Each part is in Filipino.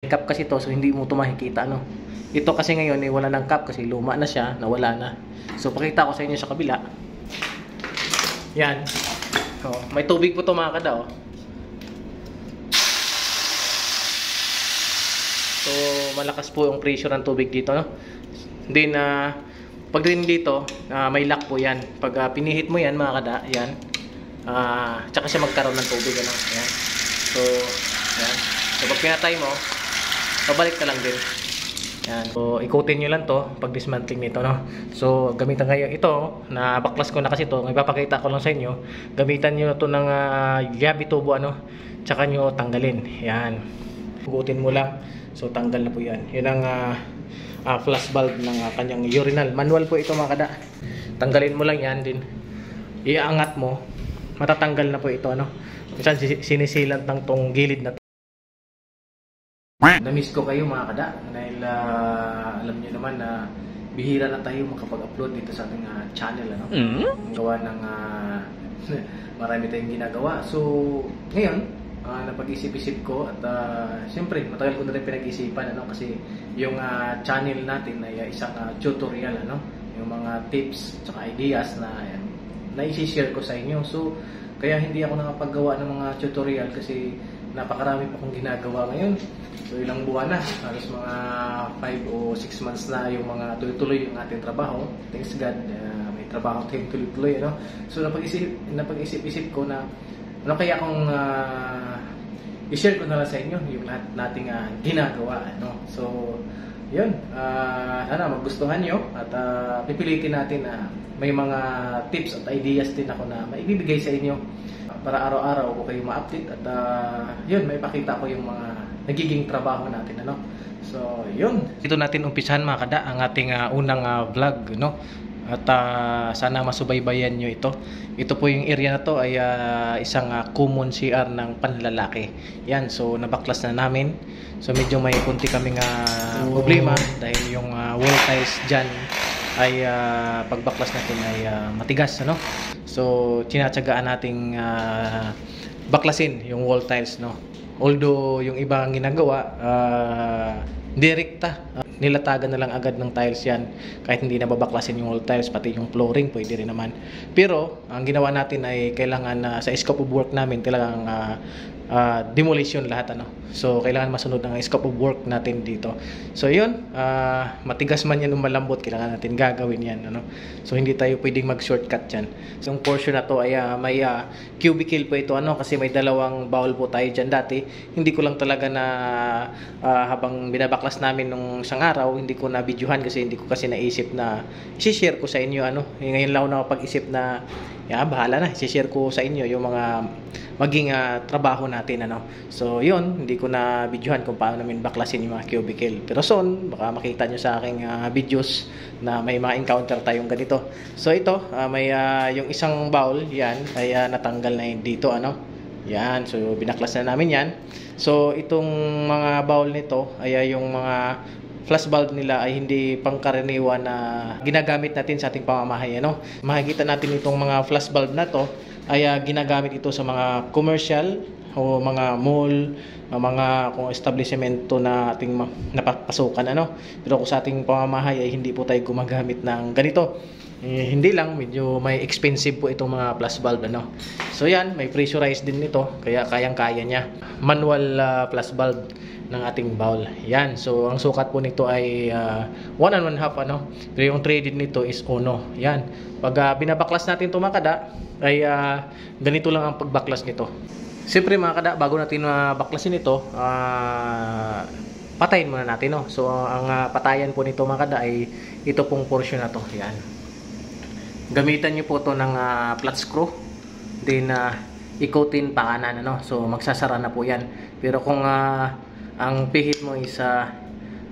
Cup kasi to, so hindi mo ito makikita, no? Ito kasi ngayon, wala ng cup kasi luma na siya, nawala na. So, pakita ko sa inyo sa kabila. Yan. Oh, may tubig po ito mga kada, oh. So, malakas po yung pressure ng tubig dito, no? Then, pag din dito, may lock po yan. Pag pinihit mo yan mga kada, yan. Tsaka siya magkaroon ng tubig, ano? Yan. So, yan. So, pag pinatay mo, pabalik ka lang din. Yan. So, ikutin nyo lang to pag dismantling nito, no? So, gamitan ngayon ito, na baklas ko na kasi ito, ipapakita ko lang sa inyo. Gamitan nyo to ng yabi tubo, ano? Tsaka nyo tanggalin. Yan. Ikutin mo lang. So, tanggal na po yan. Yun ang flash bulb ng kanyang urinal. Manual po ito mga kada. Tanggalin mo lang yan din. Iaangat mo. Matatanggal na po ito, ano? Minsan sinisilat ng tong gilid na to. Namiss ko kayo mga kada dahil alam niyo naman na bihira na tayo makapag-upload dito sa ating channel, ano? Gawa ng marami tayong ginagawa. So ngayon napag-isip-isip ko at siyempre matagal ko na rin pinag-isipan, ano, kasi yung channel natin ay isang tutorial, ano, yung mga tips at ideas na i-share ko sa inyo. So kaya hindi ako nakapaggawa ng mga tutorial kasi napakarami pa akong ginagawa ngayon. So ilang buwan na, halos mga 5 o 6 months na yung mga tuloy-tuloy yung ating trabaho. Thanks God, may trabaho tayong tuloy-tuloy, ano? So napag-isip-isip ko na ano kaya kung i-share ko na lang sa inyo yung lahat nating ginagawa, ano? So yun, sana magustuhan nyo at pipilitin natin na may mga tips at ideas din ako na maibibigay sa inyo para araw-araw ko kayo ma-update at yun, may pakita ko yung mga nagiging trabaho natin, ano. So yun, dito natin umpisahan mga kada ang ating unang vlog, no. At sana masubaybayan nyo ito. Ito po yung area na to ay isang common CR ng panlalaki. Yan, so nabaklas na namin. So medyo may kunti kaming problema dahil yung wall tiles dyan ay pagbaklas natin ay matigas, ano. So tinatsagaan nating baklasin yung wall tiles, no. Although yung ibang ginagawa direkta, nilatagan na lang agad ng tiles yan kahit hindi nababaklasin yung wall tiles, pati yung flooring pwede rin naman. Pero ang ginawa natin ay kailangan sa scope of work namin talagang demolition lahat, ano. So kailangan masunod ang scope of work natin dito. So yun, matigas man yan o malambot, kailangan natin gagawin yan, ano. So hindi tayo pwedeng mag shortcut yan. So yung portion na to ay may cubicle po ito, ano, kasi may dalawang bowl po tayo dyan dati. Hindi ko lang talaga na habang binabaklas namin nung isang araw, hindi ko na videohan kasi hindi ko kasi naisip na i-share ko sa inyo, ano. Ngayon lang ako nakapag-isip na bahala na, i-share ko sa inyo yung mga maging trabaho natin, ano. So yun, hindi ko na videohan kung paano namin baklasin yung mga cubicle. Pero soon, baka makita nyo sa aking videos na may mga encounter tayong ganito. So ito, may yung isang bowl, yan, ay natanggal na dito, ano. Yan, so binaklas na namin yan. So itong mga bowl nito ay yung mga flash bulb nila ay hindi pangkaraniwan na ginagamit natin sa ating pamamahay, ano. Makikita natin itong mga flash bulb na to ay ginagamit ito sa mga commercial o mga mall, mga kung establishmento na ating napapasukan, ano. Pero kung sa ating pamamahay ay hindi po tayo gumagamit ng ganito. Hindi lang, medyo may expensive po itong mga flash bulb, ano. So yan, may pressurized din nito kaya kayang-kaya niya. Manual flash bulb ng ating bowl. Yan, so ang sukat po nito ay 1 1/2, ano. Pero yung threaded nito is Ono. Yan, pag binabaklas natin ito mga kada ay ganito lang ang pagbaklas nito. Siyempre mga kada, bago natin baklasin ito, patayin muna natin, no? So ang patayan po nito mga kada ay ito pong portion na to. Yan, gamitan nyo po to ng flat screw, then ikutin pa kanan, ano. So magsasara na po yan. Pero kung ang pihit mo is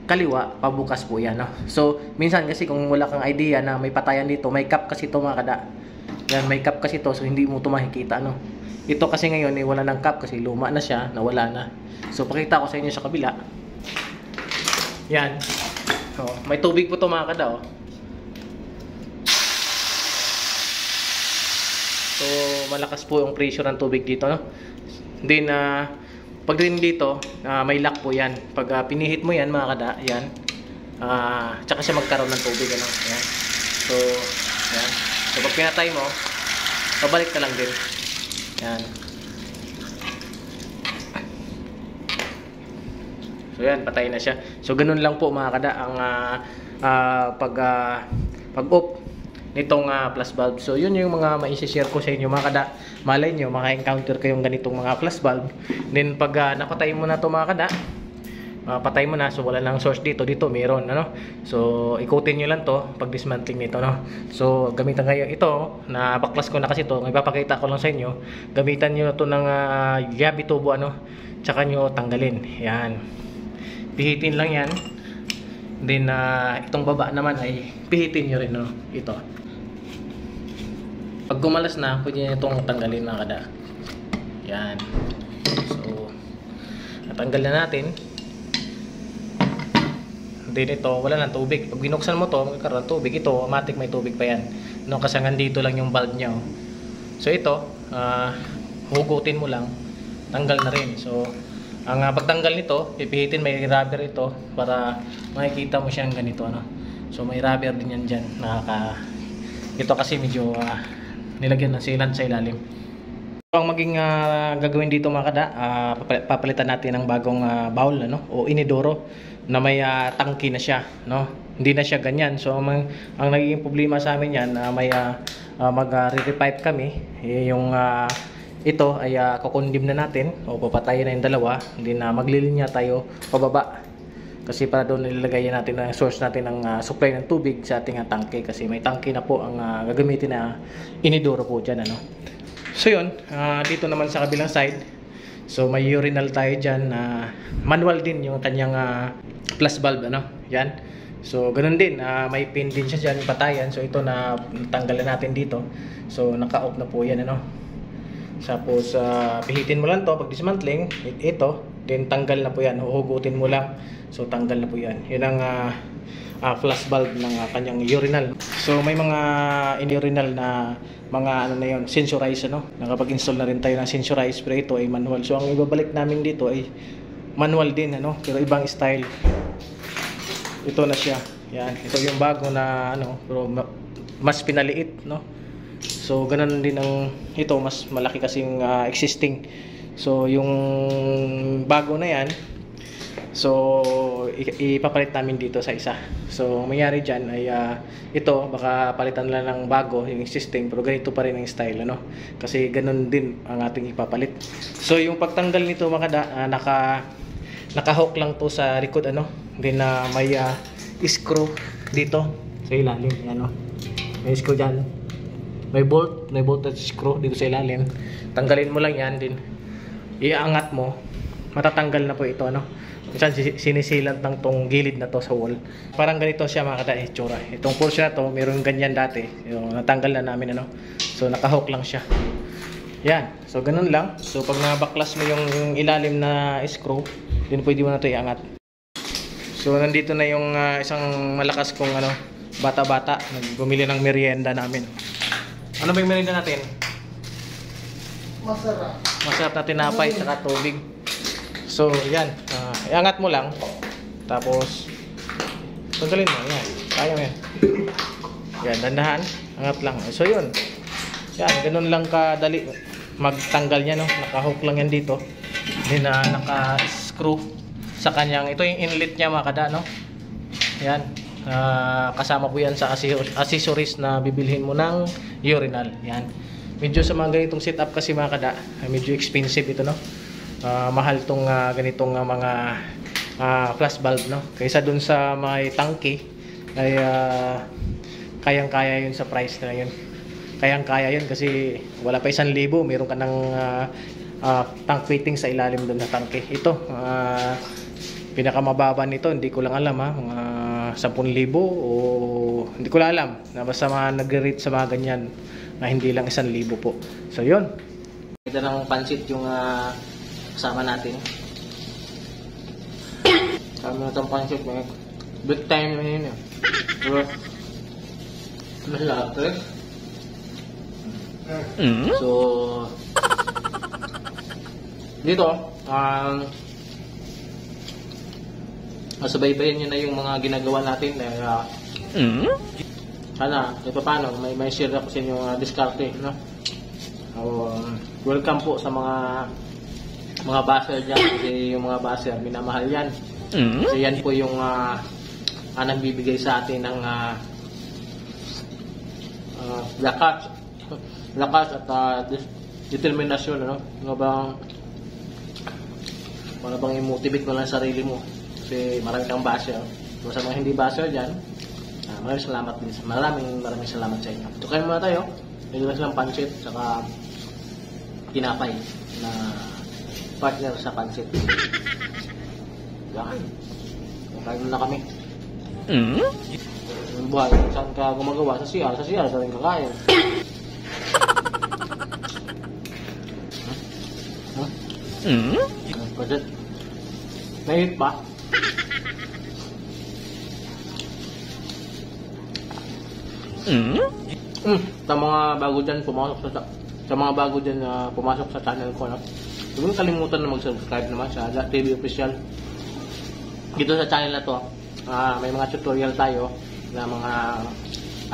kaliwa, pabukas po yan, no? So minsan kasi kung wala kang idea na may patayan dito, may cap kasi ito mga kada. Yan, may cap kasi to, so hindi mo ito makikita, no? Ito kasi ngayon wala ng cap kasi luma na siya, nawala na. So pakita ko sa inyo sa kabila. Yan, so may tubig po ito mga kada, oh. So malakas po yung pressure ng tubig dito, no? Then Pag din dito, may lock po yan. Pag pinihit mo yan mga kada, yan. Tsaka siya magkaroon ng tubig. Ano? Yan. So, yan. So, pag pinatay mo, pabalik ka lang din. Yan. So, yan. Patay na siya. So, ganun lang po mga kada ang pag-off nitong flash bulb. So yun yung mga mai-share ko sa inyo mga kada. Malay nyo maka-encounter kayong ganitong mga flash bulb. Then pag napatay mo na to mga kada, patay mo na, so wala nang source dito meron, ano. So ikutin nyo lang to pag dismantling nito, no. So gamitan kayo ito na baklas ko na kasi to, ipapakita ko lang sa inyo. Gamitan nyo to ng yabi tubo, ano, tsaka nyo tanggalin. Yan, pihitin lang yan. Then itong baba naman ay pihitin nyo rin, no, ito. Pag gumalas na, pwede nyo itong tanggalin mga kada. Yan. So, natanggal na natin. Then ito, wala nang tubig. Pag binuksan mo to, magkakaroon ng tubig. Ito, automatic may tubig pa yan. No, kasi dito lang yung bulb nya. Oh. So ito, hugutin mo lang. Tanggal na rin. So, ang pagtanggal nito, pipihitin, may rubber ito para makikita mo siyang ganito, ano. So may rubber din yan dyan. Ito kasi medyo nilagyan ng sealant sa ilalim. So, ang maging gagawin dito mga kada, papalitan natin ng bagong bowl, ano, o inidoro na may tangki na siya, no. Hindi na siya ganyan. So ang nagiging problema sa amin yan, may mag-repipe kami, yung ito ay kukundim na natin o papatayin na yung dalawa, hindi na maglilinya tayo pababa kasi para doon nilalagay natin ang source natin ng supply ng tubig sa ating tangke, kasi may tangke na po ang gagamitin na inidoro po dyan, ano. So yun, dito naman sa kabilang side, so may urinal tayo dyan, manual din yung kanyang flash bulb, ano, yan. So ganun din, may pin din siya dyan, patayan. So ito na tanggalan natin dito, so naka-off na po yan, ano. Tapos pihitin mo lang to pag dismantling ito, then tanggal na po yan, huhugutin mo lang, so tanggal na po yan. Yun ang flash bulb ng kanyang urinal. So may mga urinal na mga ano na yun, sensorized, ano. Nakapag-install na rin tayo ng sensorized, pero ito ay manual. So ang ibabalik namin dito ay manual din, ano, pero ibang style. Ito na siya. Yan, ito yung bago na ano, pero mas pinaliit, no. So ganun din ang ito, mas malaki kasing existing. So yung bago na yan, so ipapalit namin dito sa isa. So mangyari dyan ay ito, baka palitan lang ng bago yung existing, pero ganito pa rin ang style, ano, kasi ganun din ang ating ipapalit. So yung pagtanggal nito mga kada, naka-hook lang to sa likod, ano. Then may screw dito sa ilalim, yan, no. May screw dyan. May bolt at screw dito sa ilalim. Tanggalin mo lang yan, din iaangat mo, matatanggal na po ito, ano. Minsan sinisilant ng tong gilid na to sa wall. Parang ganito siya mga kada itsura. Itong portion na to, mayroong ganyan dati. Yung natanggal na namin, ano. So naka-hook lang siya. Yan. So ganun lang. So pag nabaklas mo yung ilalim na screw, din pwede mo na ito iangat. So nandito na yung isang malakas kong ano, bata-bata, nagbumili ng merienda namin. Ano ba yung merienda natin? Masarap. Masarap na tinapay at tubig. So yan, iangat mo lang. Tapos tanggalin mo, yan. Kaya mo yan. Yan, dandahan, angat lang. So yun. Yan, ganun lang kadali magtanggal niya, no. Naka-hook lang yan dito. Then naka-screw sa kanyang, ito yung inlet niya mga kada, no. Yan. Kasama po yan sa accessories na bibilhin mo ng urinal. Yan. Medyo sa mga ganitong setup kasi mga kada, medyo expensive ito, no. Mahal tong ganitong mga flash bulb, no. Kaysa dun sa may tangke ay kayang-kaya yun sa price na yun. Kayang-kaya yun kasi wala pa 1,000, meron ka ng tank fitting sa ilalim dun na tangke. Ito, pinakamababa nito, hindi ko lang alam, mga 10,000 o hindi ko lang alam, na basta mga nagre-rate sa mga ganyan na hindi lang 1,000 po. So yun, ito ng pansit yung kasama natin. Kasama na itong pansit, big time na yun. Malapit. So dito Masubaybayan nyo na yung mga ginagawa natin. Sana, ito paano, may share ako sa inyo diskarte, no? Welcome po sa mga baser dyan, kasi yung mga baser, minamahal yan. Kasi yan po yung nagbibigay sa atin ng lakas at determinasyon, ano? Para bang i-motivate mo lang sarili mo, kasi marami kang baser. So, sa mga hindi baser dyan, maraming salamat din. Maraming salamat sa inyo. So, kain muna tayo. Medyo lang pancit, saka tinapay na partner sa pancit. Yan. Kain muna kami. Yung buhay, saan ka gumagawa? Sa CR. Sa CR, sa rin kakain. Budget. Nahit ba? Sa mga bago dyan pumasok sa channel ko, no? Huwag kalimutan na mag-subscribe naman sa TV Official. Dito sa channel na to, may mga tutorial tayo na mga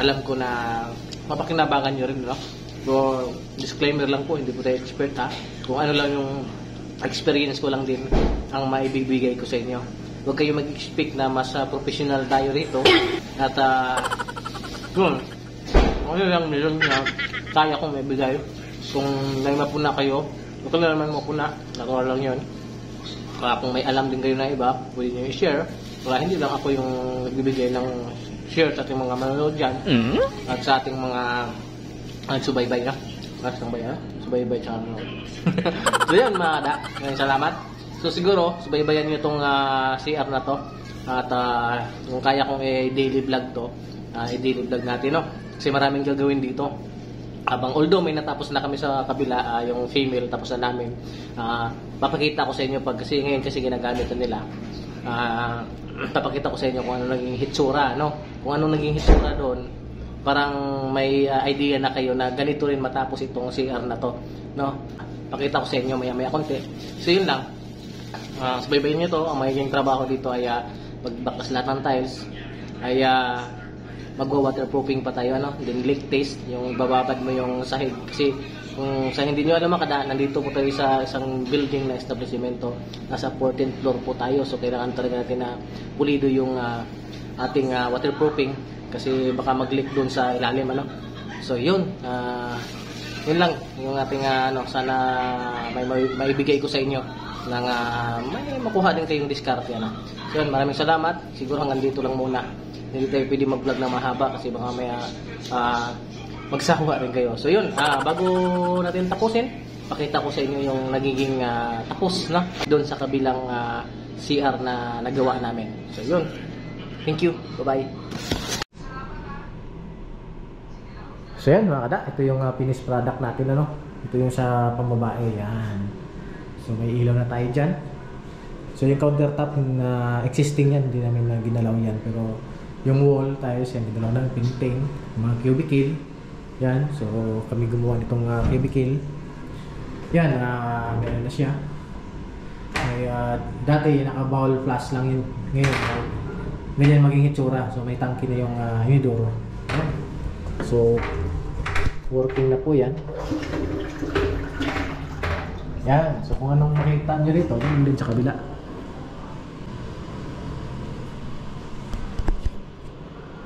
alam ko na mapakinabangan nyo rin, no? So, disclaimer lang po, hindi po tayo expert, ha? Kung ano lang yung experience ko lang din ang maibibigay ko sa inyo. Huwag kayo mag-expect na mas professional tayo rito. At yun, ano lang nilong na kaya kong maibigay. Kung may mapuna kayo, huwag na naman mapuna, natural lang yun. Kaya kung may alam din kayo na iba, pwede nyo i-share. Kaya hindi lang ako yung nagbibigay ng share sa ating mga manonood dyan. At sa ating mga subaybay na. Subaybay sa manonood. So yun mga da, ngayon salamat. So siguro, subaybayan nyo itong CR na to. At kung kaya kong i-daily vlog to, i-daily vlog natin, no? Kasi maraming gagawin dito. Although may natapos na kami sa kabila, yung female tapos na namin, papakita ko sa inyo kasi ngayon kasi ginagamit na nila. Papakita ko sa inyo kung ano naging hitsura, no? Kung ano naging hitsura doon, parang may idea na kayo na ganito rin matapos itong CR na to, no? Pakita ko sa inyo maya-maya konti. So yun lang. Subaybayin nyo to. Ang magiging trabaho dito ay magbakas lahat ng tiles, ay magwa-waterproofing pa tayo, ano? Then leak test, yung bababad mo yung sahig. Kasi kung sa hindi nyo alam makadaan, nandito po tayo sa isang building na establishmento. Nasa 14th floor po tayo. So kailangan talaga natin na pulido yung ating waterproofing. Kasi baka mag-leak doon sa ilalim, ano? So yun, yun lang yung ating sana may maibigay ko sa inyo nang may makuha din kayong diskarte, ano? So yun, maraming salamat. Siguro hanggang dito lang muna. Hindi tayo pwede mag-vlog na mahaba kasi baka may magsawa rin kayo. So yun, bago natin tapusin, pakita ko sa inyo yung nagiging tapos na doon sa kabilang CR na nagawa namin. So yun, thank you, bye-bye. So yan mga kada, ito yung finished product natin, ano? Ito yung sa pambabae, yan. So may ilaw na tayo dyan. So yung countertop na existing yan, hindi namin ginalaw yan. Pero yung wall tiles yan, ginalaw namin, painting, mga cubicle. Yan, so kami gumawa nitong cubicle. Yan, meron na siya. May, dati naka-bowl flash lang yun. Ngayon, ganyan maging hitsura. So may tangki na yung inidoro. Yan. So working na po yan. Yan, so kung anong makikita nyo rito, yun din sa kabila.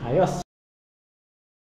Ayos!